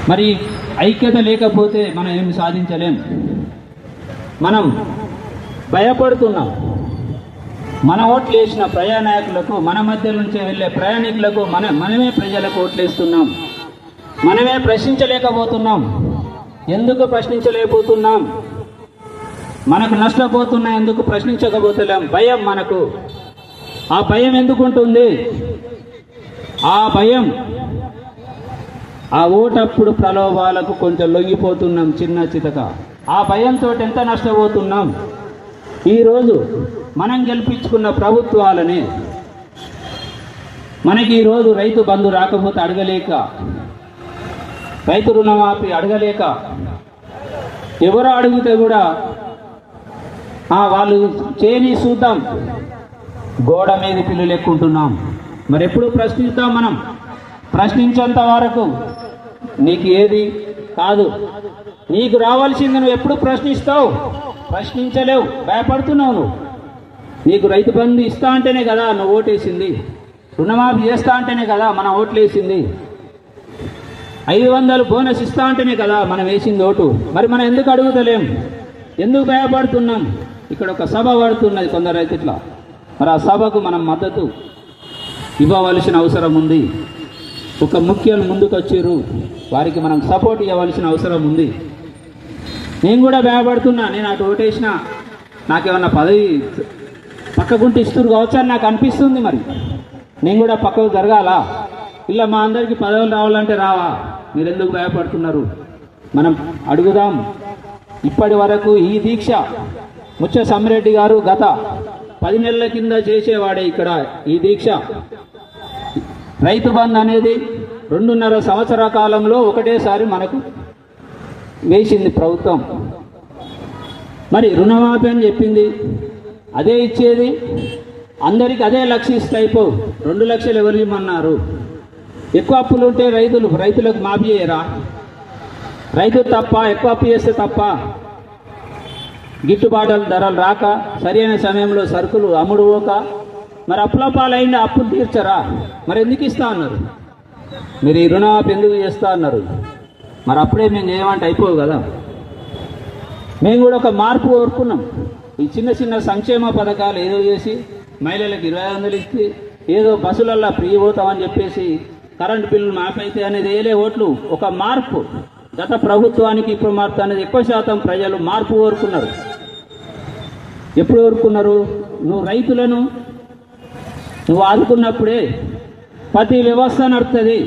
మరి ఐక్యత లేకపోతే మనం ఏమి సాధించలేం. మనం భయపడుతున్నాం. మన ఓట్లు వేసిన ప్రయాణికులకు, మన మధ్య నుంచి వెళ్ళే ప్రయాణికులకు మనమే ప్రజలకు ఓట్లేస్తున్నాం. మనమే ప్రశ్నించలేకపోతున్నాం. ఎందుకు ప్రశ్నించలేకపోతున్నాం? మనకు నష్టపోతున్నా ఎందుకు ప్రశ్నించకపోతలేం? భయం మనకు. ఆ భయం ఎందుకు ఉంటుంది? ఆ భయం, ఆ ఓటప్పుడు ప్రలోభాలకు కొంచెం లొంగిపోతున్నాం చిన్న చితక. ఆ భయంతో ఎంత నష్టపోతున్నాం. ఈరోజు మనం గెలిపించుకున్న ప్రభుత్వాలని మనకి ఈరోజు రైతు బంధు రాకపోతే అడగలేక, రైతు రుణమాఫీ అడగలేక, ఎవరు అడిగితే కూడా వాళ్ళు చేయని చూద్దాం గోడ మీద పిల్లలు ఎక్కుంటున్నాం. మరి ఎప్పుడు ప్రశ్నిస్తాం? మనం ప్రశ్నించేంత వరకు నీకు ఏది కాదు. నీకు రావాల్సింది నువ్వు ఎప్పుడు ప్రశ్నిస్తావు? ప్రశ్నించలేవు, భయపడుతున్నావు. నువ్వు నీకు రైతు బంధు ఇస్తా అంటేనే కదా నువ్వు ఓటేసింది. రుణమాఫీ చేస్తా అంటేనే కదా మనం ఓట్లేసింది. 500 బోనస్ ఇస్తా అంటేనే కదా మనం వేసింది ఓటు. మరి మనం ఎందుకు అడుగుతలేం? ఎందుకు భయపడుతున్నాం? ఇక్కడ ఒక సభ పడుతున్నది కొందరు రైతుల. మరి ఆ సభకు మనం మద్దతు ఇవ్వవలసిన అవసరం ఉంది. ఒక ముఖ్యులు ముందుకు వచ్చారు, వారికి మనం సపోర్ట్ ఇవ్వవలసిన అవసరం ఉంది. నేను కూడా భయపడుతున్నా. నేను అటు ఓటేసినా నాకేమన్నా పదవి పక్కకుంటే ఇస్తురు కావచ్చు అని నాకు అనిపిస్తుంది. మరి నేను కూడా పక్కకు జరగాల? ఇలా మా అందరికీ పదవులు రావాలంటే రావా? మీరు ఎందుకు భయపడుతున్నారు? మనం అడుగుదాం. ఇప్పటి వరకు ఈ దీక్ష ముచ్చ సమ్మిరెడ్డి గారు గత 10 నెలల కింద చేసేవాడే ఇక్కడ ఈ దీక్ష. రైతు బంధు అనేది 2.5 సంవత్సరాల కాలంలో ఒకటేసారి మనకు వేసింది ప్రభుత్వం. మరి రుణమాఫీ అని చెప్పింది, అదే ఇచ్చేది, అందరికి అదే లక్ష ఇస్తే అయిపో. 2 లక్షలు ఎవరు ఇవ్వమన్నారు? ఎక్కువ అప్పులు ఉంటే రైతులకు మాఫీ చేయరా? రైతు తప్ప? ఎక్కువ అప్పు చేస్తే తప్ప? గిట్టుబాటు ధరలు రాక, సరైన సమయంలో సరుకులు అమ్ముడుపోక, మరి అప్పుల పాలైంది, అప్పులు తీర్చరా? మరి ఎందుకు ఇస్తా అన్నారు? మీరు ఈ రుణమాఫీ ఎందుకు చేస్తా అన్నారు? మరి అప్పుడే మేము చేయమంటే అయిపోవు కదా. మేము కూడా ఒక మార్పు కోరుకున్నాం. ఈ చిన్న చిన్న సంక్షేమ పథకాలు ఏదో చేసి మహిళలకు 2500 ఇస్తే, ఏదో బస్సులల్లో ఫ్రీ పోతామని చెప్పేసి కరెంటు బిల్లులు మాఫీ అయితే అనేది వేలే ఓట్లు. ఒక మార్పు. గత ప్రభుత్వానికి ఇప్పుడు మార్పు అనేది ఎక్కువ శాతం ప్రజలు మార్పు కోరుకున్నారు. ఎప్పుడు కోరుకున్నారు? నువ్వు రైతులను నువ్వు ఆదుకున్నప్పుడే ప్రతి వ్యవస్థ నడుస్తుంది.